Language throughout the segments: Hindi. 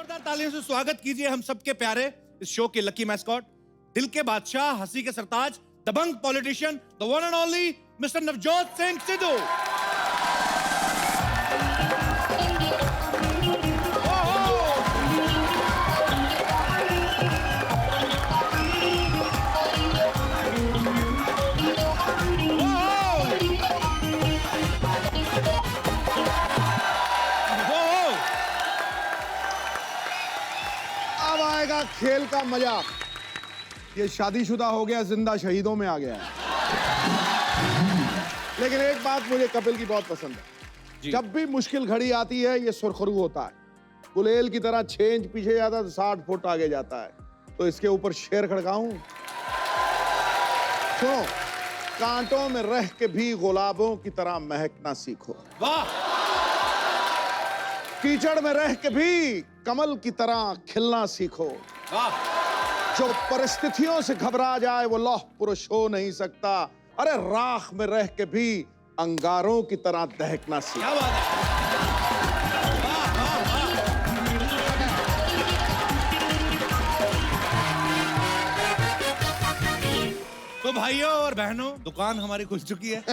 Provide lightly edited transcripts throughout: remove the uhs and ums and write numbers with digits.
जोरदार तालियों से स्वागत कीजिए हम सबके प्यारे इस शो के लकी मैस्कॉट, दिल के बादशाह, हंसी के सरताज, दबंग politician, the one and only mister Navjot Singh Sidhu. अब आएगा खेल का मजा। ये शादीशुदा हो गया, जिंदा शहीदों में आ गया है। लेकिन एक बात मुझे कपिल की बहुत पसंद है, जब भी मुश्किल घड़ी आती है ये सुरखरू होता है, गुलेल की तरह 6 इंच पीछे जाता है तो 60 फुट आगे जाता है। तो इसके ऊपर शेर खड़काऊं। सुनो, कांटों में रह के भी गुलाबों की तरह महकना सीखो। वाह! कीचड़ में रह के भी कमल की तरह खिलना सीखो। वाह! जो परिस्थितियों से घबरा जाए वो लौह पुरुष हो नहीं सकता। अरे राख में रह के भी अंगारों की तरह दहकना सीखो। क्या बात है! वाह, वाह, वाह। तो भाइयों और बहनों, दुकान हमारी खुल चुकी है।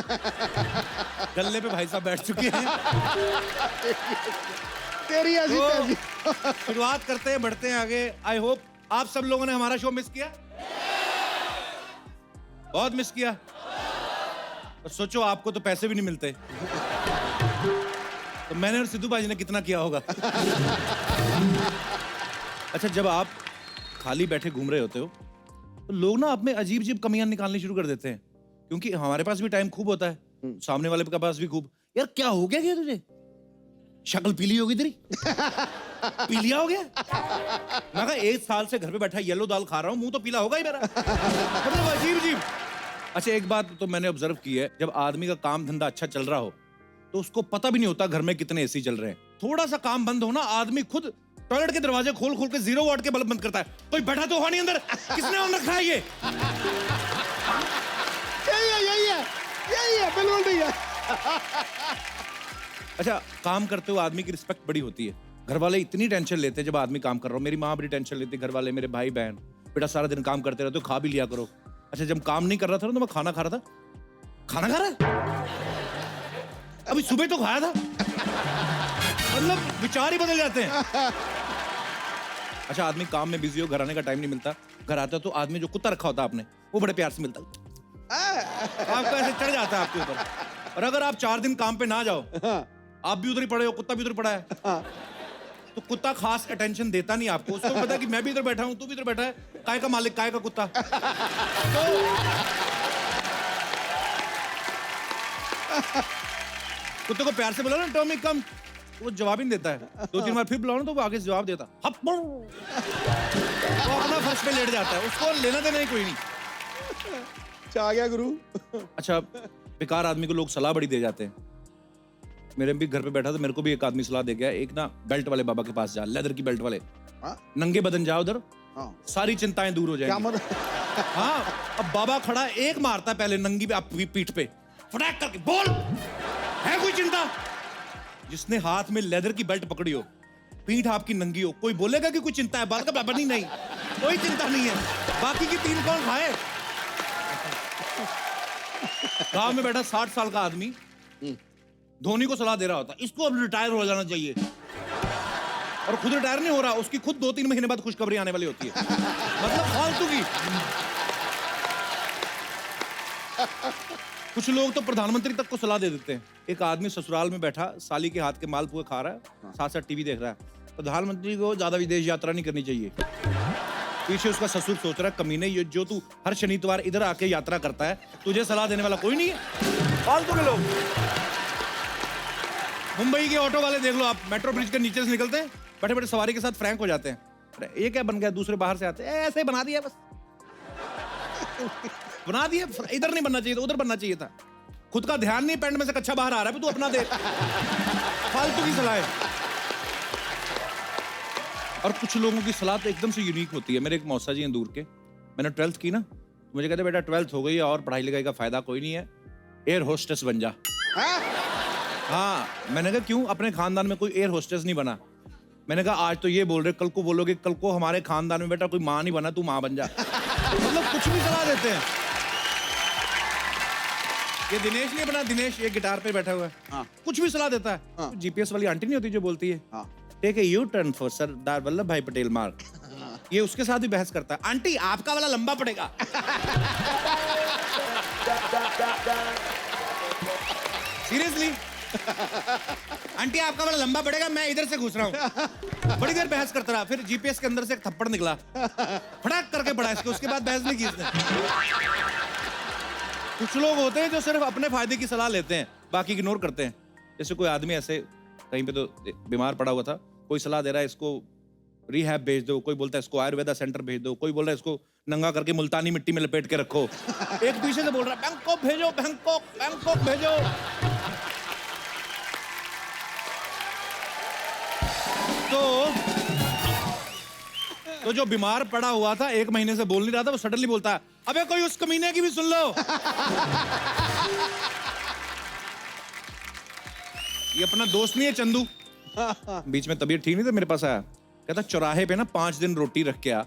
गल्ले पे भाई साहब बैठ चुके हैं। तेरी ऐसी तेजी। शुरुआत करते हैं, बढ़ते हैं आगे। आई होप आप सब लोगों ने हमारा शो मिस किया, बहुत मिस किया। तो सोचो आपको तो पैसे भी नहीं मिलते, तो मैंने और सिद्धू भाई ने कितना किया होगा। अच्छा, जब आप खाली बैठे घूम रहे होते हो तो लोग ना आप में अजीब अजीब कमियां निकालनी शुरू कर देते हैं, क्योंकि हमारे पास भी टाइम खूब होता है, सामने वाले के पास भी खूब। यार क्या हो गया तुझे? शक्ल पीली होगी तेरी। पीलिया हो गया? मैं कहा 1 साल से घर पे बैठा येलो दाल खा रहा हूँ, मुंह तो पीला होगा ही मेरा। मतलब अजीब अजीब। अच्छा, एक बात तो मैंने ऑब्जर्व की है, जब आदमी का काम धंधा अच्छा चल रहा हो तो उसको पता भी नहीं होता घर में कितने एसी चल रहे हैं। थोड़ा सा काम बंद हो ना, आदमी खुद टॉयलेट के दरवाजे खोल खोल के 0 वाट के बल्ब बंद करता है। कोई बैठा तो हो नहीं अंदर, किसने ऑन रखा है ये? यही है, बिल्कुल नहीं है। अच्छा, काम करते हुए आदमी की रिस्पेक्ट बड़ी होती है। घर वाले इतनी टेंशन लेते हैं जब आदमी काम कर रहा हो। मेरी माँ बड़ी टेंशन लेती है, घर वाले, मेरे भाई बहन, बेटा सारा दिन काम करते रहते हो, खा भी लिया करो। अच्छा, जब काम नहीं कर रहा था ना तो मैं खाना खा रहा था। खाना खा रहा है? अभी सुबह तो खाया था। मतलब विचार ही बदल जाते हैं। अच्छा, आदमी काम में बिजी हो, घर आने का टाइम नहीं मिलता। घर आता तो आदमी जो कुत्ता रखा होता है आपने, वो बड़े प्यार से मिलता है, आपको ऐसे चढ़ जाता है आपके ऊपर। और अगर आप 4 दिन काम पे ना जाओ, आप भी उधर ही पड़े हो, कुत्ता भी उधर पड़ा है, तो कुत्ता खास अटेंशन देता नहीं आपको। उसको पता है कि मैं भी इधर बैठा हूं, तू भी इधर बैठा है, काय का मालिक, काय का कुत्ता। तो कुत्ते को प्यार से बोला ना, टॉमी कम, वो जवाब ही नहीं देता है। 2-3 बार फिर बुलाओ ना तो वो आगे से जवाब देता, वो अपना फर्श पे लेट जाता है, उसको लेना देना ही कोई नहीं। आ गया गुरु। अच्छा, बेकार आदमी को लोग सलाह बड़ी दे जाते हैं। मेरे भी घर पे बैठा था, मेरे को भी एक आदमी सलाह दे गया, एक ना बेल्ट वाले बाबा के पास जा, लेदर की बेल्ट वाले। नंगे बदन जाओ उधर, सारी चिंताएं दूर हो जाएंगी। हाँ, अब बाबा खड़ा, एक मारता है पहले नंगी पे पीठ पे, फटाक करके, बोल है कोई चिंता? जिसने हाथ में लेदर की बेल्ट पकड़ी हो, पीठ आपकी नंगी हो, कोई बोलेगा कि कोई चिंता है? बात का बराबर नहीं, कोई चिंता नहीं है। बाकी की 3 कौन खाए? गांव में बैठा 60 साल का आदमी धोनी को सलाह दे रहा होता, इसको अब रिटायर हो जाना चाहिए, और खुद रिटायर नहीं हो रहा, उसकी खुद 2-3 महीने बाद खुशखबरी आने वाली होती है। मतलब फालतू की। कुछ लोग तो प्रधानमंत्री तक को सलाह दे देते हैं। एक आदमी ससुराल में बैठा साली के हाथ के मालपुए खा रहा है, साथ साथ टीवी देख रहा है। प्रधानमंत्री को ज्यादा विदेश यात्रा नहीं करनी चाहिए। पीछे उसका ससुर सोच रहा है, कमीने, ये जो तू हर शनिवार इधर आके यात्रा करता है, तुझे सलाह देने वाला कोई नहीं है। फालतू के लोग। मुंबई के ऑटो वाले देख लो आप, मेट्रो ब्रिज के नीचे से निकलते हैं, बैठे बैठे सवारी के साथ फ्रैंक हो जाते हैं। अरे ये क्या बन गया? दूसरे बाहर से आते हैं, ऐसे ही बना दिया बस। बना दिया, इधर नहीं बनना चाहिए था, उधर बनना चाहिए था। खुद का ध्यान नहीं, पैंट में से कच्चा बाहर आ रहा है, तू अपना दे। फालतू की सलाह है। और कुछ लोगों की सलाह तो एकदम से यूनिक होती है। मेरे एक मौसा जी हैं दूर के, मैंने 12th की ना, मुझे कहते बेटा 12th हो गई है और पढ़ाई लिखाई का फायदा कोई नहीं है, एयर होस्टेस बन जा। हाँ, मैंने कहा क्यों? अपने खानदान में कोई एयर होस्टेस नहीं बना। मैंने कहा आज तो ये बोल रहे, कल को बोलोगे, कल को हमारे खानदान में बेटा कोई माँ नहीं बना, तू माँ बन जा। मतलब कुछ भी सलाह देते हैं। ये दिनेश नहीं बना, दिनेश ये गिटार पे बैठा हुआ है, हाँ। कुछ भी सलाह देता है। हाँ। जीपीएस वाली आंटी नहीं होती जो बोलती है हाँ। Take a U turn for Sardar Vallabh Bhai Patel मार्ग, ये उसके साथ भी बहस करता है। आंटी आपका वाला लंबा पड़ेगा। सीरियसली आंटी आपका वाला लंबा पड़ेगा, मैं इधर से घुस रहा हूँ। बड़ी देर बहस करता रहा, फिर जीपीएस के अंदर से एक थप्पड़ निकला, फटाक करके पड़ा इसको, उसके बाद बहस नहीं की इसने। कुछ लोग होते हैं जो सिर्फ अपने फायदे की सलाह लेते हैं, बाकी इग्नोर करते हैं। जैसे कोई आदमी ऐसे कहीं पे तो बीमार पड़ा हुआ था, कोई सलाह दे रहा है इसको रिहैब भेज दो, कोई बोलता है इसको आयुर्वेदा सेंटर भेज दो, कोई बोल रहा है इसको नंगा करके मुल्तानी मिट्टी में लपेट के रखो। एक पीछे से बोल रहा है बैंकॉक भेजो, बैंकॉक बैंकॉक भेजो। तो जो बीमार पड़ा हुआ था, 1 महीने से बोल नहीं रहा था, वो सडनली बोलता है अबे कोई उस कमीने की भी सुन लो। ये अपना दोस्त नहीं है चंदू, बीच में तबीयत ठीक नहीं था, मेरे पास आया, कहता चौराहे पे ना 5 दिन रोटी रख के आ,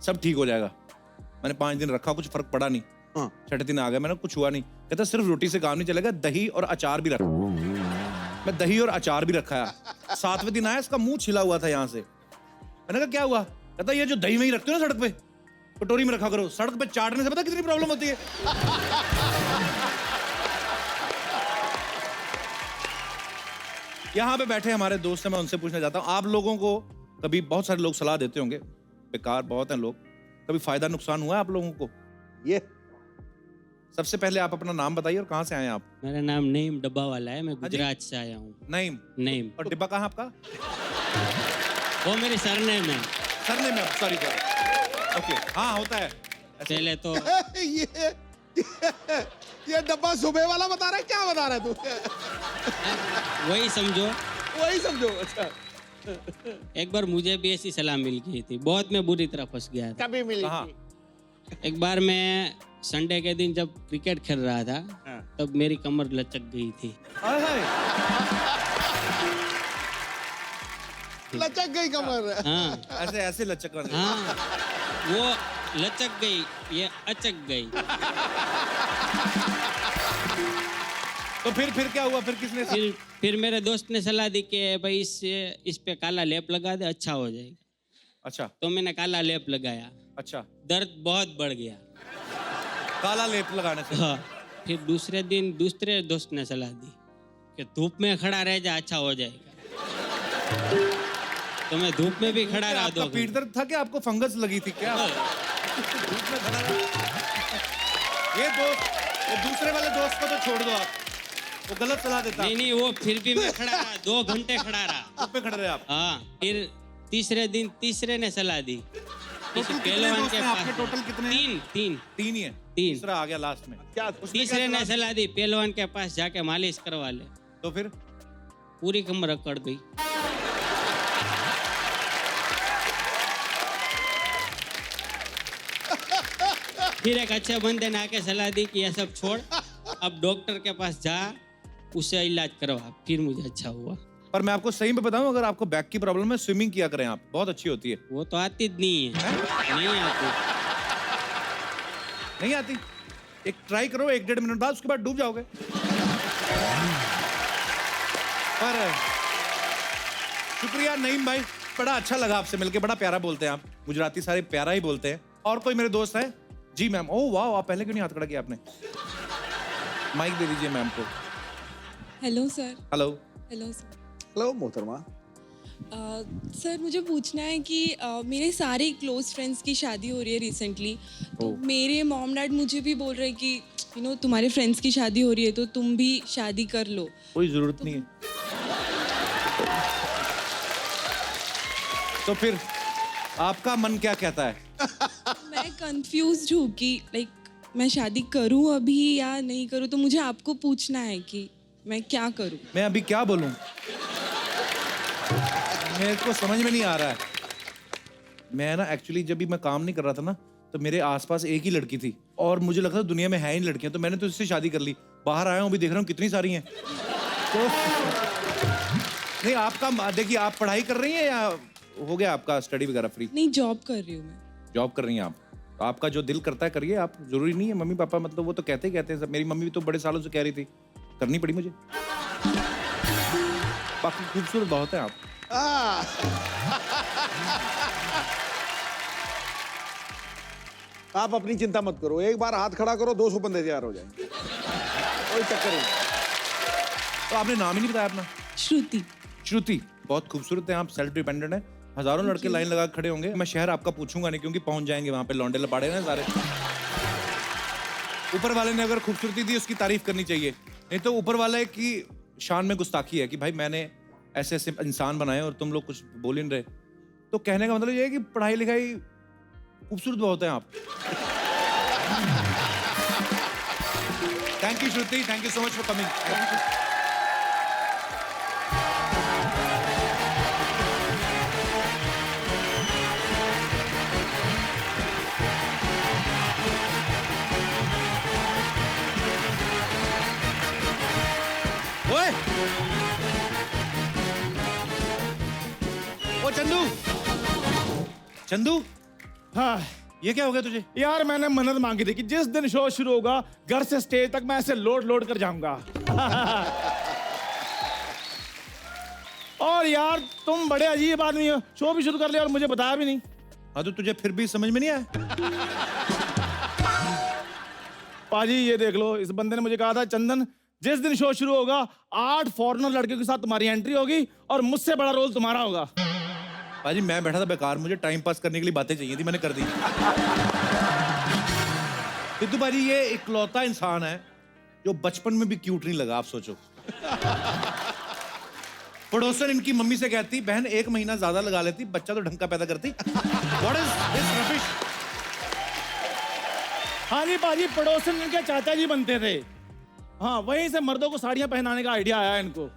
सब ठीक हो जाएगा। मैंने 5 दिन रखा, कुछ फर्क पड़ा नहीं। हाँ। 6ठे दिन आ गया, मैंने कुछ हुआ नहीं। कहता सिर्फ रोटी से काम नहीं चलेगा, दही और अचार भी रख। मैं दही और अचार भी रखा है। 7वें दिन आया, इसका मुंह छिला हुआ था यहाँ से। मैंने कहा क्या हुआ? कहता ये जो दही में ही रखते हो ना सड़क पे, कटोरी में रखा करो, सड़क पे चाटने से पता कितनी प्रॉब्लम होती है। यहाँ पे बैठे हमारे दोस्त हैं, मैं उनसे पूछना चाहता हूँ, आप लोगों को कभी, बहुत सारे लोग सलाह देते होंगे, बेकार बहुत हैं लोग, कभी फायदा नुकसान हुआ है आप लोगों को? ये सबसे पहले आप अपना नाम बताइए और कहाँ से आए हैं आप? मेरा नाम नईम डब्बा वाला है, मैं गुजरात से आया हूँ। नईम। नईम। और डिब्बा कहाँ आपका? वो मेरे सरनेम है। सरनेम है, सॉरी सॉरी। ओके, हाँ होता है। पहले तो ये डब्बा सुबह वाला बता रहा है, क्या बता रहा है तू? वही समझो। वही समझो। अच्छा, एक बार मुझे भी ऐसी सलाह मिल गई थी, बहुत मैं बुरी तरह फंस गया था। कभी मिली कहाँ? एक बार मैं संडे के दिन जब क्रिकेट खेल रहा था, तब मेरी कमर लचक गई थी। हाय हाय। लचक गई कमर। हाँ ऐसे ऐसे लचक रहा है। हाँ, वो लचक गई, ये अचक गई। तो फिर क्या हुआ? फिर किसने? फिर मेरे दोस्त ने सलाह दी कि भाई इस पे काला लेप लगा दे, अच्छा हो जाएगा। अच्छा तो मैंने काला लेप लगाया, अच्छा। दर्द बहुत बढ़ गया। काला लेप लगाने से? हाँ। फिर दूसरे दिन दूसरे दोस्त ने सलाह दी कि धूप में खड़ा रह जा, अच्छा हो जाएगा। तो मैं धूप में भी खड़ा रहा। आपका पीठ दर्द था क्या? आपको फंगस लगी थी क्या? धूप में खड़ा रहा। ये दूसरे वाले दोस्त को तो छोड़ दो आप, वो गलत सलाह देता। नहीं, वो फिर भी मैं खड़ा रहा, 2 घंटे खड़ा रहा। धूप पे खड़े रहे आप? हाँ। फिर तीसरे दिन तीसरे ने सलाह दी, टोटल कितने दोस्त हैं आपके? टोटल कितने? तीन तीन ही है। 3। तीसरा आ गया लास्ट में। क्या? तीसरे ने सलाह दी पहलवान के पास जाके मालिश करवा ले। तो फिर पूरी कमर अकड़ गई। फिर एक अच्छे बंदे ने आके सलाह दी कि ये सब छोड़, अब डॉक्टर के पास जा, उससे इलाज करवा। फिर मुझे अच्छा हुआ। पर मैं आपको सही में बताऊं, अगर आपको बैक की प्रॉब्लम है, स्विमिंग किया करें आप, बहुत अच्छी होती है। वो तो आती नहीं है। नहीं आती। नहीं आती? एक ट्राई करो, 1-1.5 मिनट बाद, उसके बाद डूब जाओगे। पर शुक्रिया नईम भाई, बड़ा अच्छा लगा आपसे मिलके, बड़ा प्यारा बोलते हैं आप। गुजराती सारे प्यारा ही बोलते हैं। और कोई मेरे दोस्त है? जी मैम। ओह वाह, आप पहले क्यों नहीं हाथ खड़ा किया आपने? माइक दे दीजिए मैम को। Hello sir. Hello. Hello sir. Hello मोहतरमा। सर मुझे पूछना है कि मेरे सारे क्लोज फ्रेंड्स की शादी हो रही है रिसेंटली, तो मेरे मॉम डैड मुझे भी बोल रहे हैं कि तुम्हारे फ्रेंड्स की शादी हो रही है तो तुम भी शादी कर लो। कोई जरूरत नहीं है। तो फिर आपका मन क्या कहता है? मैं कंफ्यूज्ड हूँ कि मैं शादी करूँ अभी या नहीं करूँ, तो मुझे आपको पूछना है कि मैं क्या करूँ। मैं अभी क्या बोलूं, मेरे को समझ में नहीं आ रहा है। मैं ना एक्चुअली जब भी मैं काम नहीं कर रहा था ना, तो मेरे आसपास एक ही लड़की थी और मुझे लगता था दुनिया में है ही नहीं लड़कियां, तो मैंने तो इससे शादी कर ली। बाहर आया हूँ, अभी देख रहा हूँ कितनी सारी हैं। तो नहीं आपका देखिए, आप पढ़ाई कर रही हैं या हो गया आपका स्टडी वगैरह फ्री? नहीं, जॉब कर रही हूँ मैं। जॉब कर रही हैं आप, तो आपका जो दिल करता है करिए आप, जरूरी नहीं है मम्मी पापा मतलब वो तो कहते ही कहते हैं सब। मेरी मम्मी भी तो बड़े सालों से कह रही थी, करनी पड़ी मुझे। बाकी खूबसूरत बहुत है आप। आप अपनी चिंता मत करो, एक बार हाथ खड़ा करो 200 बंदे तैयार हो जाएंगे, कोई चक्कर नहीं। तो आपने नाम ही नहीं बताया अपना। श्रुति। श्रुति, बहुत खूबसूरत है आप, सेल्फ डिपेंडेंट है। हजारों लड़के लाइन लगा के खड़े होंगे। मैं शहर आपका पूछूंगा नहीं क्योंकि पहुंच जाएंगे वहां पे, लौंडे लपाड़े ना सारे। ऊपर वाले ने अगर खूबसूरती दी उसकी तारीफ करनी चाहिए, नहीं तो ऊपर वाले की शान में गुस्ताखी है कि भाई मैंने ऐसे ऐसे इंसान बनाए और तुम लोग कुछ बोल ही नहीं रहे। तो कहने का मतलब ये है कि पढ़ाई लिखाई खूबसूरत बहुत है आप। Thank you Shruti, thank you so much for coming. ओए ओ चंदू, चंदू हाँ ये क्या हो गया तुझे? यार, मैंने मन्नत मांगी थी कि जिस दिन शो शुरू होगा घर से स्टेज तक मैं ऐसे लोड लोड कर जाऊंगा। और यार तुम बड़े अजीब आदमी हो, शो भी शुरू कर लिया और मुझे बताया भी नहीं। हाँ तो तुझे फिर भी समझ में नहीं आया? पाजी ये देख लो, इस बंदे ने मुझे कहा था चंदन जिस दिन शो शुरू होगा 8 फॉरेनर लड़कियों के साथ तुम्हारी एंट्री होगी और मुझसे बड़ा रोल तुम्हारा होगा। भाजी मैं बैठा था बेकार, मुझे टाइम पास करने के लिए बातें चाहिए थी, मैंने कर दी। सिद्धू भाजी ये इकलौता इंसान है जो बचपन में भी क्यूट नहीं लगा, आप सोचो। पड़ोसन इनकी मम्मी से कहती बहन 1 महीना ज्यादा लगा लेती, बच्चा तो ढंग का पैदा करती। What is this rubbish? हाँ जी पाजी, पड़ोसन इनके चाचा जी बनते थे। हाँ, वहीं से मर्दों को साड़ियां पहनाने का आइडिया आया इनको।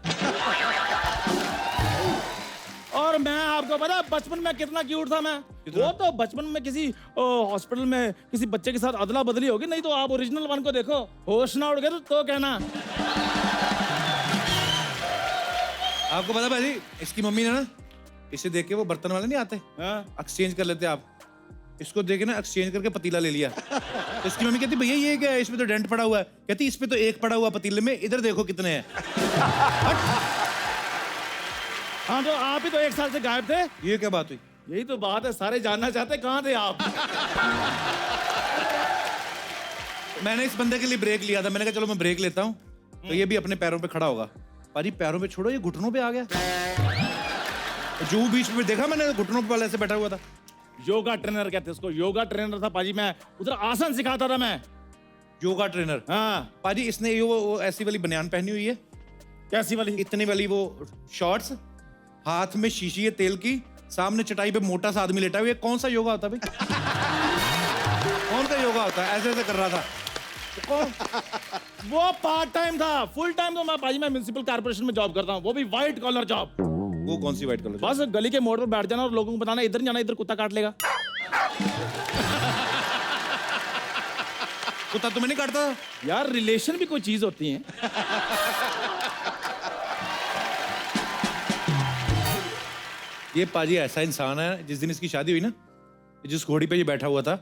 और मैं आपको पता बचपन में कितना क्यूट था मैं। वो तो बचपन में किसी हॉस्पिटल में किसी बच्चे के साथ अदला बदली होगी, नहीं तो आप ओरिजिनल वन को देखो, होश ना उड़ गए तो कहना। आपको पता भाजी इसकी मम्मी ने ना इसे देख के, वो बर्तन वाले नहीं आते एक्सचेंज कर लेते आप, इसको देखे ना एक्सचेंज करके पतीला ले लिया। तो इसकी मम्मी कहती भैया ये क्या है, इसमें तो डेंट पड़ा हुआ है। कहती इस पे तो 1 पड़ा हुआ पतीले में, इधर देखो कितने हैं। हाँ तो आप ही तो 1 साल से गायब थे। ये क्या बात हुई? यही तो बात है, सारे जानना चाहते कहाँ थे आप। मैंने इस बंदे के लिए ब्रेक लिया था, मैंने कहा चलो मैं ब्रेक लेता हूँ तो ये भी अपने पैरों पे खड़ा होगा। पाजी पैरों पे छोड़ो, ये घुटनों पे आ गया। जो बीच में देखा मैंने, घुटनों पे वाले ऐसे बैठा हुआ था। योगा ट्रेनर कहते हैं उसको, योगा ट्रेनर था पाजी। मैं उधर आसन सिखाता था मैं। योगा ट्रेनर? हाँ पाजी इसने ये वो ऐसी वाली बनियान पहनी हुई है, कैसी वाली? इतनी वाली वो शॉर्ट्स, हाथ में शीशी है तेल की, सामने चटाई पे मोटा सा आदमी लेटा हुआ है। कौन सा योगा होता है भाई? कौन सा योगा होता है? ऐसे ऐसे कर रहा था। वो पार्ट टाइम था, फुल टाइम तो मैं पाजी मैं म्युनिसिपल कॉर्पोरेशन में जॉब करता हूँ, वो भी व्हाइट कॉलर जॉब। वो कौन सी व्हाइट कलर? बस गली के मोड़ पर बैठ जाना और लोगों को बताना इधर नहीं जाना, इधर कुत्ता काट लेगा। कुत्ता तुम्हें नहीं काटता? यार रिलेशन भी कोई चीज होती है। ये पाजी ऐसा इंसान है, जिस दिन इसकी शादी हुई ना, जिस घोड़ी पे ये बैठा हुआ था,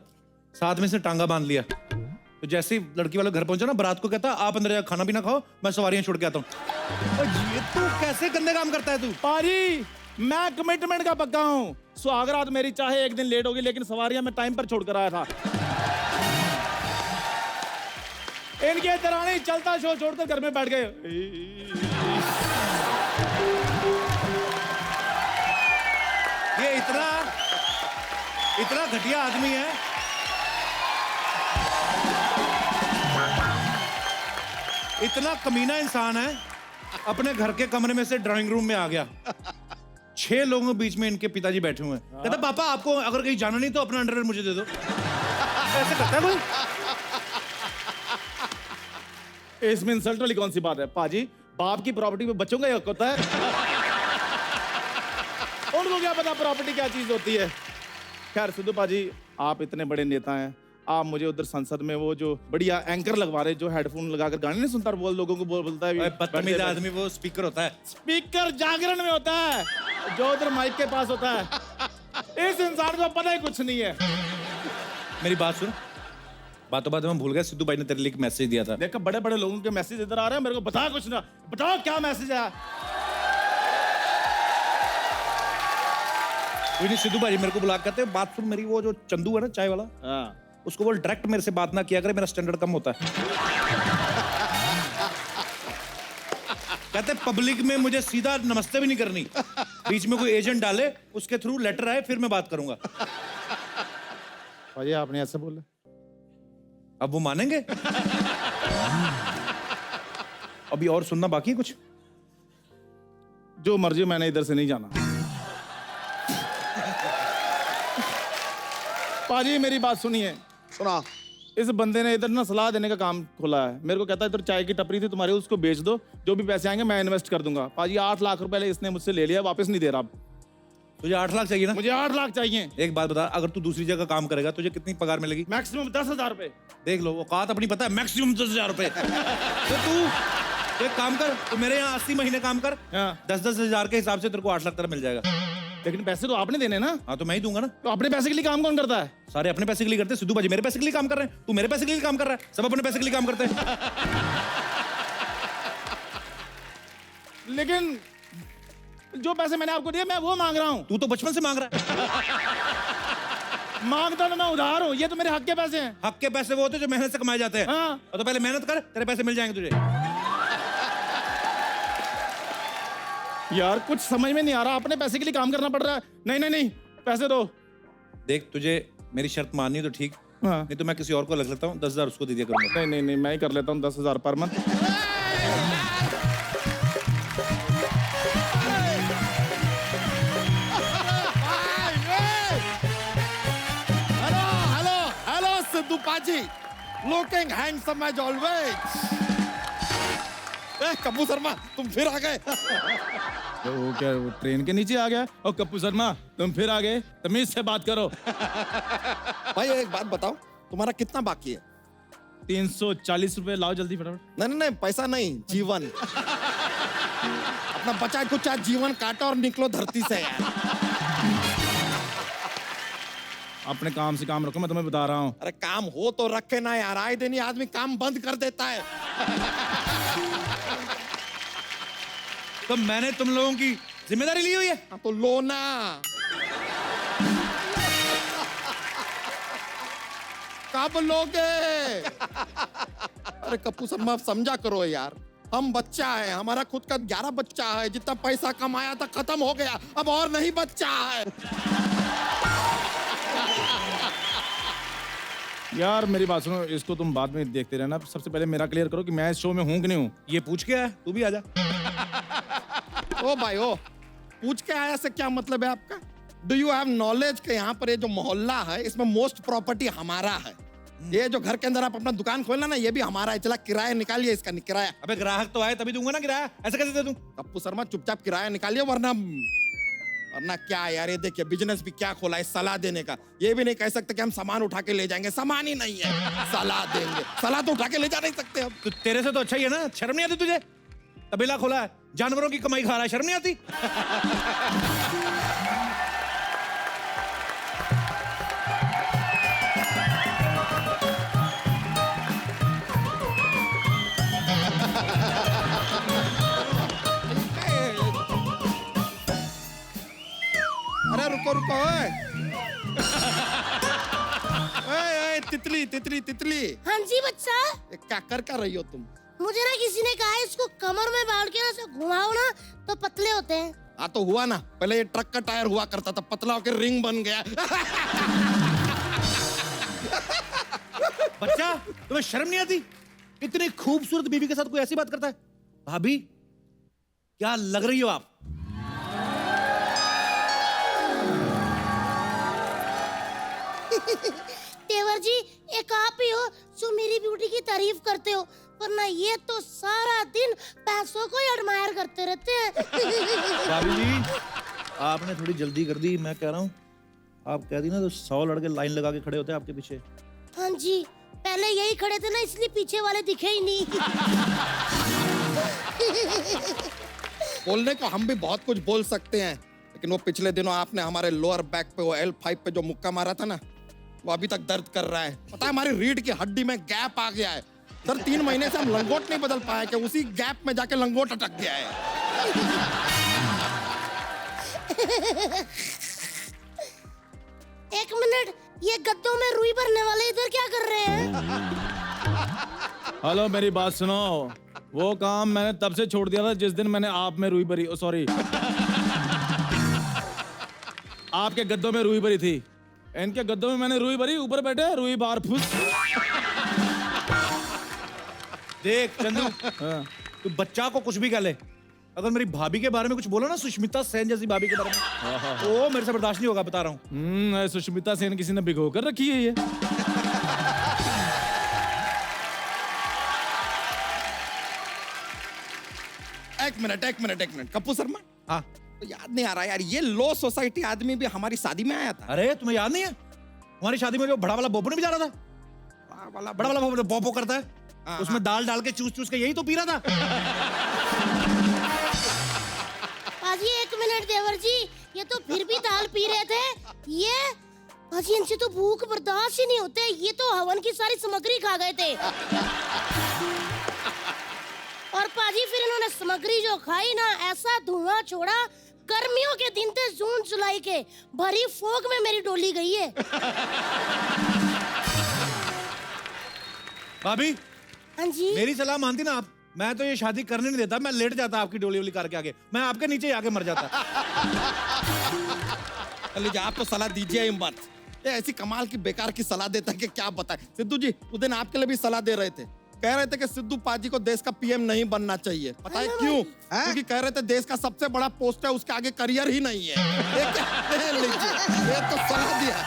साथ में इसने टांगा बांध लिया। तो जैसे ही लड़की वाला घर पहुंचा ना, बारात को कहता आप अंदर जाकर खाना पीना खाओ, मैं सवारियां छोड़ के आता हूँ। ये तू कैसे गंदे काम करता है तू? पाजी मैं कमिटमेंट का पक्का हूँ। सुहागरात मेरी चाहे 1 दिन लेट होगी, लेकिन सवारियां मैं टाइम पर छोड़कर आया था। इनके दरानी चलता शो छोड़कर घर में बैठ गए। ये इतना घटिया आदमी है। इतना कमीना इंसान है, अपने घर के कमरे में से ड्राइंग रूम में आ गया। 6 लोगों के बीच में इनके पिताजी बैठे हुए हैं। कहता पापा आपको अगर कहीं जाना नहीं तो अपना अंडरवेयर मुझे दे दो। ऐसे करता है कोई? इसमें इंसल्ट वाली कौन सी बात है पाजी? बाप की प्रॉपर्टी पे बच्चों का हक होता है। उनको क्या पता प्रॉपर्टी क्या चीज होती है। खैर सिद्धू पाजी, आप इतने बड़े नेता हैं, आप मुझे उधर संसद में वो जो बढ़िया एंकर लगवा रहे, जो हेडफोन लगाकर गाने नहीं सुनता, बोल लोगों को बोलता है बदतमीज आदमी वो स्पीकर होता है। स्पीकर जागरण में होता है, जो उधर माइक के पास होता है। इस इंसान को पता ही कुछ नहीं है। मेरी बात सुन, बातों बातों में भूल गया, सिद्धू भाई ने तेरे लिए एक मैसेज दिया था। देखो बड़े बड़े लोगों के मैसेज इधर आ रहे हैं, मेरे को बता कुछ ना, बताओ क्या मैसेज है। कोई नहीं, सिद्धू भाई मेरे को बुला के कहते हैं बात सुन मेरी, वो जो चंदू है ना चाय वाला, हाँ उसको बोल डायरेक्ट मेरे से बात ना किया करे, मेरा स्टैंडर्ड कम होता है। कहते पब्लिक में मुझे सीधा नमस्ते भी नहीं करनी, बीच में कोई एजेंट डाले, उसके थ्रू लेटर आए, फिर मैं बात करूंगा। भाई आपने ऐसे बोला, अब वो मानेंगे? अभी और सुनना बाकी है कुछ? जो मर्जी, मैंने इधर से नहीं जाना। पाजी मेरी बात सुनिए, सुना। इस बंदे ने इधर ना सलाह देने का काम खोला है। मेरे को कहता है इधर चाय की टपरी थी तुम्हारी, उसको बेच दो, जो भी पैसे आएंगे मैं इन्वेस्ट कर दूंगा। पाजी 8 लाख रुपए इसने मुझसे ले लिया, वापस नहीं दे रहा। तुझे 8 लाख चाहिए ना? मुझे 8 लाख चाहिए। एक बात बता, अगर तू दूसरी जगह काम करेगा तुझे कितनी पगार मिलेगी? मैक्सिमम 10,000 रुपए। देख लो, औकात अपनी पता है, मैक्सिमम 10,000 रुपए। तो तू एक काम कर, तू मेरे यहाँ 80 महीने काम कर, हाँ। 10-10 हजार के हिसाब से तेरे को 8 लाख तेरा मिल जाएगा। लेकिन पैसे तो आपने देने ना। हाँ तो मैं ही दूंगा ना। तो अपने पैसे के लिए काम कौन करता है? सारे अपने पैसे के लिए करते हैं। सिद्धू भाजी मेरे पैसे के लिए काम कर रहे हैं, तू मेरे पैसे के लिए काम कर रहा है, सब अपने पैसे के लिए काम करते हैं। लेकिन जो पैसे मैंने आपको दिए मैं वो मांग रहा हूँ। तू तो बचपन से मांग रहा है। मांगता तो मैं उधार हूँ, ये तो मेरे हक के पैसे हैं। हक के पैसे वो होते हैं जो मेहनत से कमाए जाते हैं। हाँ। और तो पहले मेहनत कर, तेरे पैसे मिल जाएंगे तुझे। यार कुछ समझ में नहीं आ रहा, अपने पैसे के लिए काम करना पड़ रहा है। नहीं नहीं नहीं, पैसे दो। देख तुझे मेरी शर्त माननी है तो ठीक, हाँ। नहीं तो मैं किसी और को लग लेता हूँ, 10,000 उसको दे दिया करूंगा। नहीं नहीं नहीं, मैं ही कर लेता हूँ 10,000 per month. Hello, Sidhu Paji. Looking handsome as always. Kapoor Sharma, तुम फिर आ गए। तो वो क्या, वो ट्रेन के नीचे आ गया? और कपूर शर्मा तुम फिर आ गए, तमीज से बात करो। भाई एक बात बताओ, तुम्हारा कितना बाकी है? 340 रुपए लाओ जल्दी फटाफट। नहीं नहीं नहीं, पैसा नहीं, जीवन। अपना बचा कुछ जीवन काटो और निकलो धरती से यार। अपने काम से काम रखो, मैं तुम्हें बता रहा हूँ। अरे काम हो तो रखे ना यार, आए दिन ही आदमी काम बंद कर देता है। तो मैंने तुम लोगों की जिम्मेदारी ली हुई है। हाँ, तो लो ना। कब लोगे? अरे कपूर शर्मा आप समझा करो यार, हम बच्चा है, हमारा खुद का 11 बच्चा है, जितना पैसा कमाया था खत्म हो गया, अब और नहीं बच्चा है। यार मेरी बात सुनो, इसको तुम बाद में देखते रहना, सबसे पहले मेरा क्लियर करो कि मैं इस शो में हूँ कि नहीं हूँ। ये पूछ के आया, तू भी आजा। ओ भाई ओ, पूछ के आया से क्या मतलब है आपका? डू यू हैव नॉलेज के यहाँ पर ये जो मोहल्ला है इसमें मोस्ट प्रॉपर्टी हमारा है। ये जो घर के अंदर आप अपना दुकान खोलना ना, ये भी हमारा है। चला किराया निकालिए इसका, किराया। अबे ग्राहक तो आए तभी दूंगा ना किराया, ऐसे कैसे दे दूं? कप्पू शर्मा चुपचाप किराया निकालिए, वरना क्या यार, ये देखिए बिजनेस भी क्या खोला है सलाह देने का। ये भी नहीं कह सकते कि हम सामान उठा के ले जाएंगे, सामान ही नहीं है, सलाह देंगे। सलाह तो उठा के ले जा नहीं सकते हम। तो तेरे से तो अच्छा ही है ना, शर्म नहीं आती तुझे? तबेला खोला है, जानवरों की कमाई खा रहा है, शर्म नहीं आती? अरे रुको रुको, ओए तितली तितली तितली, हाँ जी बच्चा, ये क्या कर रही हो तुम? मुझे ना किसी ने कहा इसको कमर में बांध के ना से घुमाओ ना तो पतले होते हैं। हाँ तो हुआ ना, पहले ये ट्रक का टायर हुआ करता था, पतला होकर रिंग बन गया। बच्चा तुम्हें शर्म नहीं आती? इतनी खूबसूरत बीवी के साथ कोई ऐसी बात करता है? भाभी क्या लग रही हो आप? तेवर जी, एक आप ही हो जो मेरी ब्यूटी की तारीफ करते हो, वरना ये तो सारा दिन पैसों को ही एडमायर करते रहते हैं। भाभी जी आपने थोड़ी जल्दी कर दी, मैं कह रहा हूँ आप कह दी ना तो 100 लड़के लाइन लगा के खड़े होते हैं आपके पीछे। हाँ जी, पहले यही खड़े थे ना, इसलिए पीछे वाले दिखे ही नहीं। बोलने को हम भी बहुत कुछ बोल सकते हैं, लेकिन वो पिछले दिनों आपने हमारे लोअर बैक पे वो L5 पे जो मुक्का मारा था ना, वो अभी तक दर्द कर रहा है। पता है हमारी रीढ़ की हड्डी में गैप आ गया है सर। 3 महीने से हम लंगोट नहीं बदल पाए कि उसी गैप में जाके लंगोट अटक गया है। एक मिनट, ये गद्दों में रुई भरने वाले इधर क्या कर रहे हैं? हेलो, मेरी बात सुनो। वो काम मैंने तब से छोड़ दिया था जिस दिन मैंने आप में रुई भरी, सॉरी, आपके गद्दों में रुई भरी थी। इनके गद्दों में मैंने रुई भरी, ऊपर बैठे रुई बार फूस। देख चंदू, तू बच्चा को कुछ भी कह ले, अगर मेरी भाभी के बारे में कुछ बोलो ना, सुष्मिता सेन जैसी भाभी के बारे में, तो मेरे से बर्दाश्त नहीं होगा, बता रहा हूँ। सुष्मिता सेन किसी ने भिगो कर रखी है ये। एक मिनट कपूर शर्मा, हाँ, तो याद नहीं आ रहा यार, ये लो सोसाइटी आदमी भी हमारी शादी में आया था। अरे तुम्हें याद नहीं है, हमारी शादी में जो बड़ा वाला बोपो नहीं जा रहा था, बड़ा वाला बोपो बोपो करता है, उसमें दाल डाल के चूस चूस के यही तो पी रहा था। पाजी एक मिनट देवर जी, ये तो फिर भी दाल पी रहे थे। ये पाजी, इनसे तो भूख बर्दाश्त ही नहीं होते, ये तो हवन की सारी सामग्री खा गए थे। और पाजी फिर इन्होंने सामग्री जो खाई ना, ऐसा धुआं छोड़ा, गर्मियों के दिन थे, जून जुलाई के, भरी फोग में मेरी डोली गई है। भाभी, हाँ जी, मेरी सलाह मानती ना आप, मैं तो ये शादी करने नहीं देता, मैं लेट जाता आपकी डोली वोली करके आगे, मैं आपके नीचे ही आके मर जाता। लीजिए, आप तो सलाह दीजिए ही मत। ये ऐसी कमाल की बेकार की सलाह देता है कि क्या बताए। सिद्धू जी उस दिन आपके लिए भी सलाह दे रहे थे, कह रहे थे कि सिद्धू पाजी को देश का पीएम नहीं बनना चाहिए। पता है क्यों? क्योंकि कह रहे थे देश का सबसे बड़ा पोस्ट है, उसके आगे करियर ही नहीं है। ये तो सलाह दिया।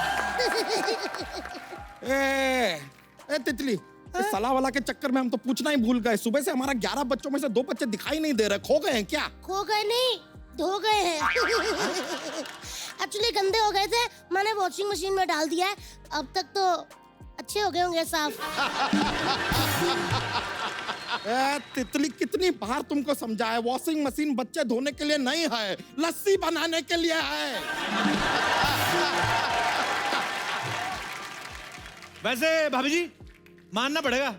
ए तितली, इस सलाह वाला के चक्कर में हम तो पूछना ही भूल गए। सुबह से हमारा 11 बच्चों में से 2 बच्चे दिखाई नहीं दे रहे, खो गए हैं क्या? खो गए नहीं, धो गए हैं। एक्चुअली गंदे हो गए थे, मैंने वॉशिंग मशीन में डाल दिया है, अब तक तो अच्छे हो गए होंगे साफ। तितली, कितनी बार तुमको समझाया, वॉशिंग मशीन बच्चे धोने के लिए नहीं है, लस्सी बनाने के लिए है। वैसे भाभी जी मानना पड़ेगा,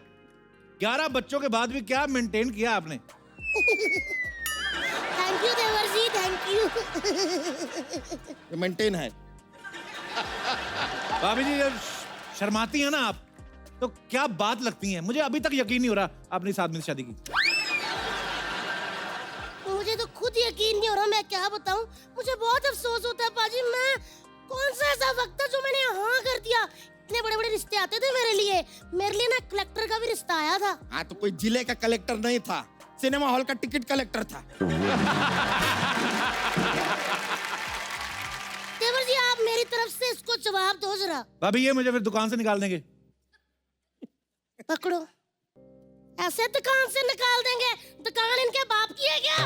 11 बच्चों के बाद भी क्या मेंटेन किया आपने। थैंक यू देवर जी, थैंक यू। मेंटेन है। भाभी जी जब शर्माती हैं ना आप, तो क्या बात लगती है, मुझे अभी तक यकीन नहीं हो रहा आपने इस आदमी से शादी की। मुझे तो खुद यकीन नहीं हो रहा, मैं क्या बताऊं। मुझे बहुत अफसोस होता है पाजी, मैं कौन सा ऐसा वक्त था जो मैंने हाँ कर दिया। इतने बड़े बड़े रिश्ते आते थे मेरे लिए ना कलेक्टर का भी रिश्ता आया था। हाँ, तो कोई जिले का कलेक्टर नहीं था, सिनेमा हॉल का टिकट कलेक्टर था। देवर जी आप मेरी तरफ से इसको जवाब दो जरा। भाभी ये मुझे फिर दुकान से निकाल देंगे। पकड़ो, ऐसे दुकान से निकाल देंगे? दुकान इनके बाप की है क्या?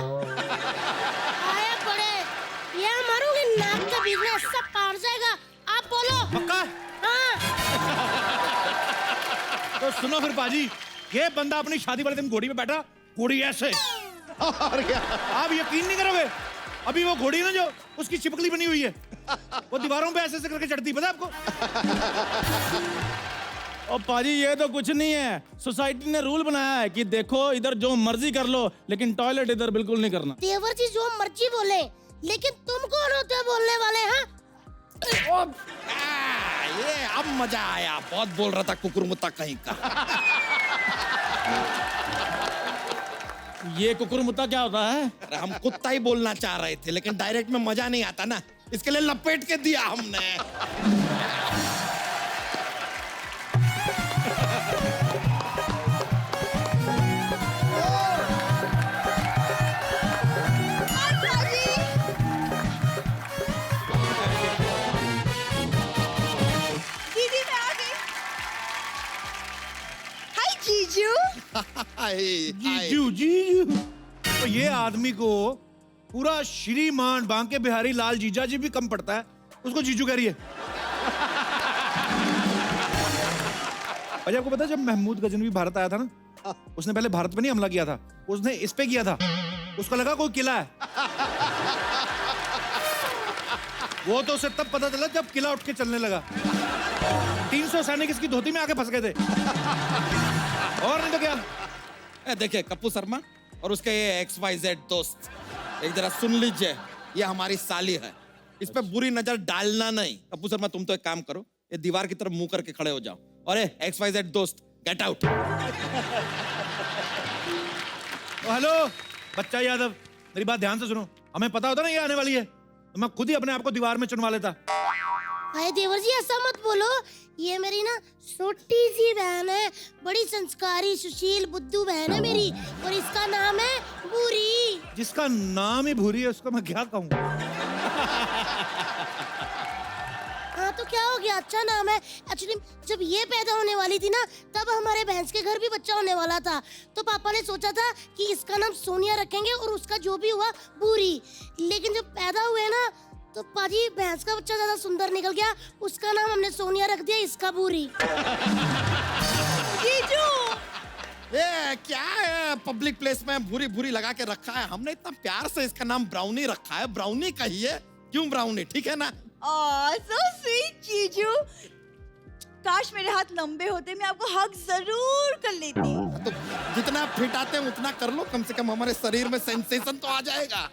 आए बड़े, ये मारूंगी नाक के बीच में, सब पार जाएगा। आप बोलो। पक्का? हाँ। तो सुनो फिर पाजी, ये बंदा अपनी शादी वाले दिन घोड़ी पे बैठा, घोड़ी ऐसे, और क्या? आप यकीन नहीं करोगे, अभी वो घोड़ी ना जो उसकी चिपकली बनी हुई है, वो दीवारों पे ऐसे करके चढ़ती, पता है आपको? और पाजी ये तो कुछ नहीं है, सोसाइटी ने रूल बनाया है कि देखो इधर जो मर्जी कर लो, लेकिन टॉयलेट इधर बिल्कुल नहीं करना। देवर जी जो मर्जी बोले, लेकिन तुम कौन होते हो बोलने वाले? हैं ये अब मजा आया, बहुत बोल रहा था कुकुरमुत्ता कहीं का। ये कुकुरमुत्ता क्या होता है? अरे हम कुत्ता ही बोलना चाह रहे थे, लेकिन डायरेक्ट में मजा नहीं आता ना, इसके लिए लपेट के दिया हमने। जीजू जीजू, तो ये आदमी को पूरा श्रीमान बांके बिहारी लाल जीजा जी भी कम पड़ता है, उसको जीजू कह रही है। भाई आपको पता है जब महमूद गजनवी भारत आया था ना, उसने पहले भारत पे नहीं हमला किया था, उसने इस पे किया था। उसको लगा कोई किला है। वो तो उसे तब पता चला जब किला उठ के चलने लगा। 300 सैनिक इसकी धोती में आके फंस गए थे। और नहीं तो क्या। देखिए कप्पू शर्मा और उसके ये XYZ दोस्त, एक जरा सुन लीजिए, ये हमारी साली है, इस पे बुरी नजर डालना नहीं। कप्पू शर्मा तुम तो एक काम करो, ये दीवार की तरफ मुंह करके खड़े हो जाओ, और ये XYZ दोस्त गेट आउट। हेलो बच्चा यादव, मेरी बात ध्यान से सुनो। हमें पता होता ना ये आने वाली है, तो मैं खुद ही अपने आप को दीवार में चुनवा लेता। अरे देवर जी ऐसा मत बोलो, ये मेरी ना छोटी सी बहन है, बड़ी संस्कारी सुशील बुद्धू बहन है मेरी, और इसका नाम है भूरी। जिसका नाम ही भूरी है उसको मैं क्या कहूँ। हाँ तो क्या हो गया, अच्छा नाम है। एक्चुअली जब ये पैदा होने वाली थी ना, तब हमारे भैंस के घर भी बच्चा होने वाला था, तो पापा ने सोचा था कि इसका नाम सोनिया रखेंगे और उसका जो भी हुआ भूरी। लेकिन जब पैदा हुए ना, तो पाजी भैंस का बच्चा ज्यादा सुंदर निकल गया, उसका नाम हमने सोनिया रख दिया, इसका भूरी। जीजू ये क्या है, पब्लिक प्लेस में भूरी भूरी लगा के रखा है। हमने इतना प्यार से इसका नाम ब्राउनी रखा है, ब्राउनी कहिए, क्यों ब्राउनी, ठीक है ना। सो स्वीट जीजू, काश मेरे हाथ लंबे होते, मैं आपको हक जरूर कर लेती। तो जितना फिट आते हैं उतना कर लो, कम से कम हमारे शरीर में सेंसेशन तो आ जाएगा।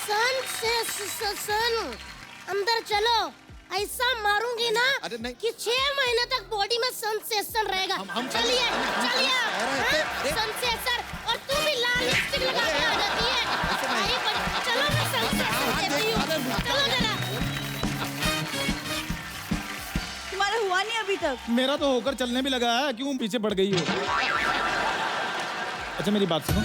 सन अंदर चलो, ऐसा मारूंगी ना अरे नहीं। कि 6 महीने तक बॉडी में सेंसेशन रहेगा। हम चलिए चलिए, अरे, सेंसेशन, और तू भी लाल लिपस्टिक लगा के आ जाती है। अरे चलो मैं सेंसेशन देती हूँ, चलो जरा। तुम्हारा हुआ नहीं अभी तक? मेरा तो होकर चलने भी लगा है, क्यों पीछे पड़ गई हो। अच्छा मेरी बात सुनो,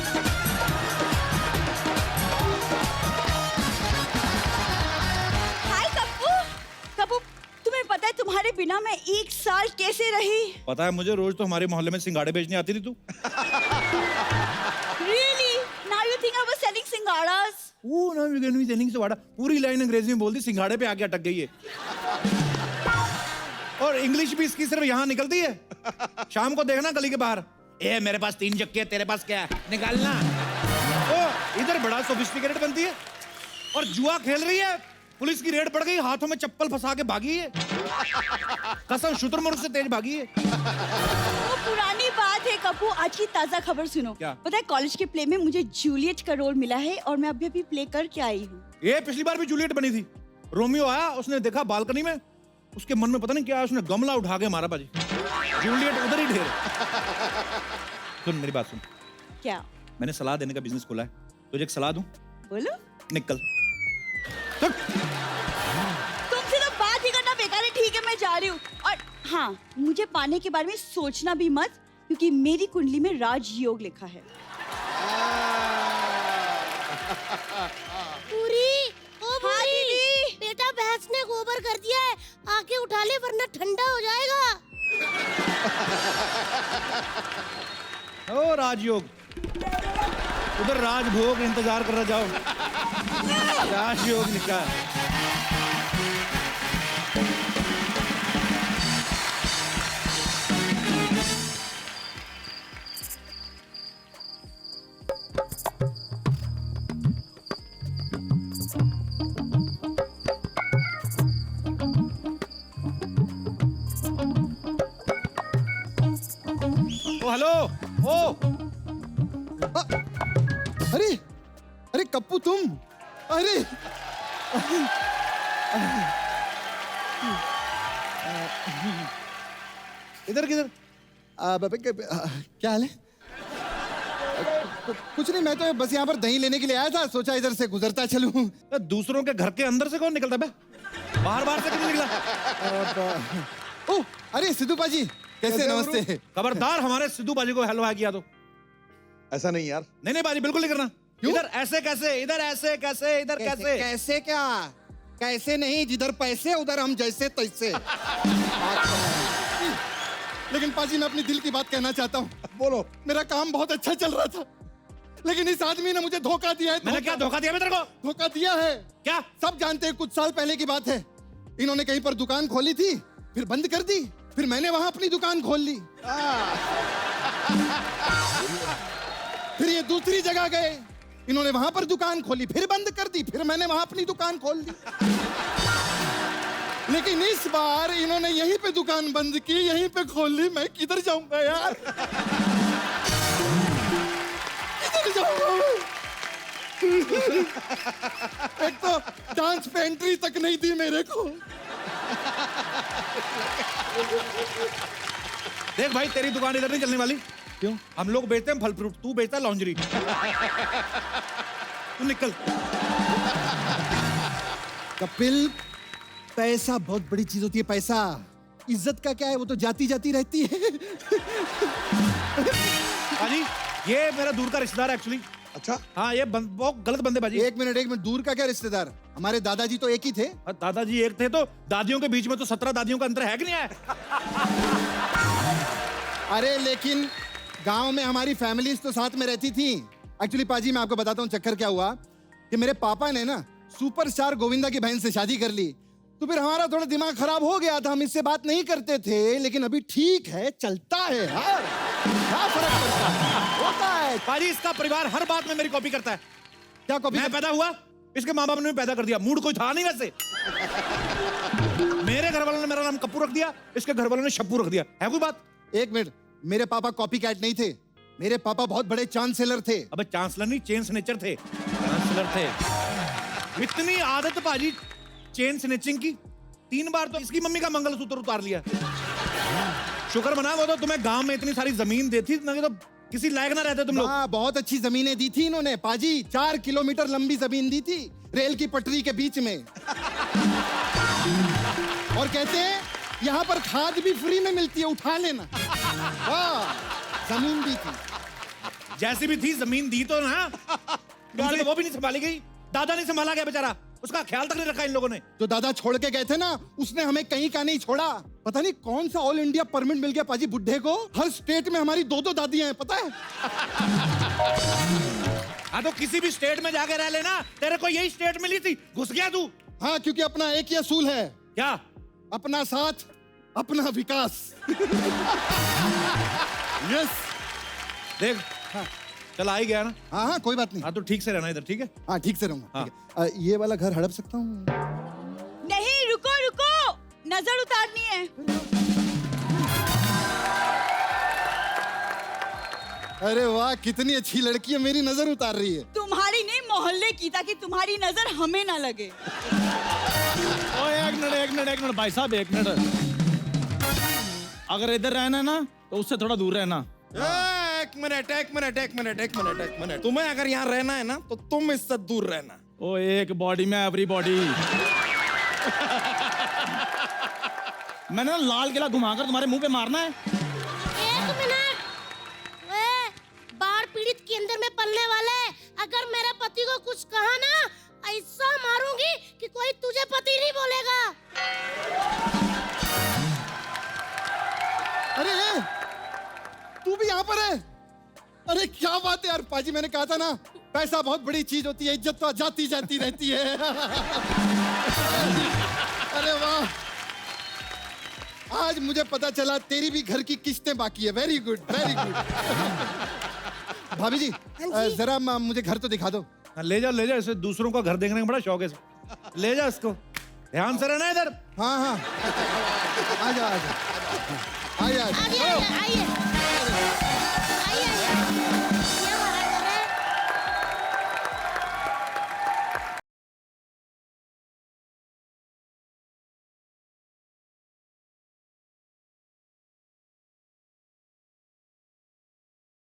तुम्हें पता है तुम्हारे बिना मैं 1 साल कैसे रही? पता है मुझे, रोज तो हमारे मोहल्ले में सिंगाड़े बेचने आती थी तू। Really? Now you think I was selling सिंगाड़ास? वो ना विगन सेलिंग सिंगाड़ा, पूरी लाइन अंग्रेजी में बोल दी, सिंगाड़े पे आके अटक गई है। और इंग्लिश भी इसकी सिर्फ यहाँ निकलती है। शाम को देखना गली के बाहर, ए मेरे पास 3 चक्के, तेरे पास क्या है, निकालना। ओ इधर बड़ा सोफिस्टिकेटेड बनती है, और जुआ खेल रही है, पुलिस की रेड पड़ गई, हाथों में चप्पल फंसा के भागी है। कसम शुतुरमुर्ग से तेज भागी है। वो पुरानी बात है कप्पू, आज की ताजा खबर सुनो। क्या? पता है कॉलेज के प्ले में मुझे जूलियट का रोल मिला है, और मैं अभी प्ले करके आई हूँ। ये पिछली बार भी जूलियट बनी थी। रोमियो आया, उसने देखा बालकनी में, उसके मन में पता नहीं क्या, उसने गमला उठा के मारा बाजी। जूलियट उधर ही ढेर। सुन मेरी बात सुन, क्या? मैंने सलाह देने का बिजनेस खोला है, तुझे एक सलाह दूं? बोलो। निकल। तुमसे तो बात ही करना बेकार है, ठीक है मैं जा रही हूँ। और हाँ, मुझे पाने के बारे में सोचना भी मत, क्योंकि मेरी कुंडली में राजयोग लिखा है। पूरी, ओ हाँ पूरी, दीदी। बेटा भैंस ने गोबर कर दिया है, आके उठा ले वरना ठंडा हो जाएगा। ओ राजयोग, उधर राजभोग इंतजार कर रहा, जाओ। राजयोग लिखा। ओ हेलो, ओ अरे अरे कप्पू तुम, अरे इधर किधर? क्या हाल है? कुछ नहीं, मैं तो बस यहाँ पर दही लेने के लिए आया था, सोचा इधर से गुजरता चलूं। दूसरों के घर के अंदर से कौन निकलता बे? बाहर बाहर से क्यों निकला? ओह अरे सिद्धू पाजी, कैसे? नमस्ते। खबरदार हमारे सिद्धू बाजी को हेलो किया तो। ऐसा नहीं यार, नहीं नहीं बाजी बिल्कुल नहीं करना। इधर ऐसे कैसे, इधर ऐसे कैसे, इधर कैसे? कैसे क्या? कैसे नहीं, जिधर पैसे उधर हम जैसे तैसे। लेकिन पाजी मैं अपनी दिल की बात कहना चाहता हूँ। बोलो। मेरा काम बहुत अच्छा चल रहा था, लेकिन इस आदमी ने मुझे धोखा दिया है। मैंने क्या धोखा दिया तेरे को? धोखा दिया है। क्या? सब जानते हैं, कुछ साल पहले की बात है। इन्होंने कहीं पर दुकान खोली थी, फिर बंद कर दी, फिर मैंने वहां अपनी दुकान खोल ली। फिर ये दूसरी जगह गए, इन्होंने वहां पर दुकान खोली, फिर बंद कर दी, फिर मैंने वहां अपनी दुकान खोल ली। लेकिन इस बार इन्होंने यहीं पे दुकान बंद की, यहीं पे खोल ली। मैं किधर जाऊंगा यार, किधर जाऊंगा मैं? एक तो डांस पे एंट्री तक नहीं दी मेरे को। देख भाई, तेरी दुकान इधर नहीं चलने वाली। क्यों? हम लोग बेचते हैं फल फ्रूट, तू बेचता है लॉन्जरी। तू निकल। कपिल, पैसा बहुत बड़ी चीज होती है। पैसा, इज्जत का क्या है, वो तो जाती जाती रहती है। बाजी, ये मेरा दूर का रिश्तेदार है एक्चुअली। अच्छा, हाँ, ये बहुत गलत बंदे बाजी। एक मिनट, दूर का क्या रिश्तेदार? हमारे दादाजी तो एक ही थे। दादाजी एक थे तो दादियों के बीच में तो 17 दादियों का अंतर है कि नहीं है? अरे लेकिन गांव में हमारी फैमिलीज तो साथ में रहती थी। एक्चुअली पाजी, मैं आपको बताता हूँ चक्कर क्या हुआ कि मेरे पापा ने ना सुपरस्टार गोविंदा की बहन से शादी कर ली, तो फिर हमारा थोड़ा दिमाग खराब हो गया था। हम इससे बात नहीं करते थे, लेकिन अभी ठीक है, चलता है यार। क्या फर्क पड़ता है? होता है। पाजी, इसका परिवार हर बात में मेरी कॉपी करता है। क्या कॉपी? मैं पैदा हुआ, इसके माँ बाप ने भी पैदा कर दिया। मूड कोई था नहीं वैसे। मेरे घर वालों ने मेरा नाम कप्पू रख दिया, इसके घर वालों ने शप्पू रख दिया। है कोई बात? एक मिनट, मेरे पापा कॉपी कैट नहीं थे। मेरे पापा बहुत बड़े चांसलर थे। अबे चांसलर नहीं, चेन स्नेचर थे। चांसलर थे। इतनी आदत पाजी चेन स्नेचिंग की, 3 बार तो इसकी मम्मी का मंगलसूत्र उतार लिया। शुक्र मना, वो तो तुम्हें गांव में इतनी सारी जमीन देती, नहीं तो किसी लायक ना रहते तुम लोग। हाँ, बहुत अच्छी जमीनें दी थी इन्होंने पाजी। 4 किलोमीटर लंबी जमीन दी थी, रेल की पटरी के बीच में। और कहते हैं यहाँ पर खाद भी फ्री में मिलती है, उठा लेना। हाँ, जमीन दी थी। जैसी भी थी जमीन दी तो ना, गाड़ी वो भी नहीं संभाली गई। दादा नहीं संभाला गया बेचारा, उसका ख्याल तक नहीं रखा इन लोगों ने। जो दादा छोड़ के गए थे ना, उसने हमें कहीं का नहीं छोड़ा। पता नहीं कौन सा ऑल इंडिया परमिट मिल गया पाजी बुड्ढे को। हर स्टेट में हमारी 2-2 दादियां हैं, पता है? हाँ, तो किसी भी स्टेट में जाके रह लेना। तेरे को यही स्टेट मिली थी, घुस गया तू। हाँ, क्योंकि अपना एक ही असूल है। क्या? अपना साथ, अपना विकास। यस। देख, हाँ, चल आ ही गया ना। हाँ हाँ, कोई बात नहीं। हाँ, तो ठीक से रहना इधर, ठीक है? हाँ, ठीक से रहूंगा। हाँ। ठीक है। ये वाला घर हड़प सकता हूँ? नहीं, रुको रुको, नजर उतारनी है। अरे वाह, कितनी अच्छी लड़की है, मेरी नजर उतार रही है। तुम्हारी नहीं, मोहल्ले की, ताकि तुम्हारी नजर हमें ना लगे। एक मिनट भाई साहब, 1 मिनट। अगर इधर रहना ना तो उससे थोड़ा दूर रहना। एक मिनट। तुम्हें अगर यहाँ रहना है ना, तो तुम इससे दूर रहना। ओ, एक बॉडी में एवरी बॉडी। मैंने ना लाल किला घुमाकर तुम्हारे मुंह पे मारना है। 1 मिनट। बाढ़ पीड़ित केंद्र में पलने वाले, अगर मेरे पति को कुछ कहा ना, ऐसा मारूंगी कि कोई तुझे पति नहीं बोलेगा। अरे तू भी यहाँ पर है? अरे क्या बात है यार पाजी, मैंने कहा था ना, पैसा बहुत बड़ी चीज होती है, इज्जत तो जाती जाती रहती है। अरे वाह, आज मुझे पता चला तेरी भी घर की किस्तें बाकी है। Very good, very good. भाभी जी, जरा मुझे घर तो दिखा दो। हाँ, ले जाओ ले जाओ, इसे दूसरों का घर देखने का बड़ा शौक है। ले जाओ इसको, ध्यान से रहना इधर। हाँ हाँ, आ जाओ आ जाओ, आ जाओ। आइए आइए आइए आइए।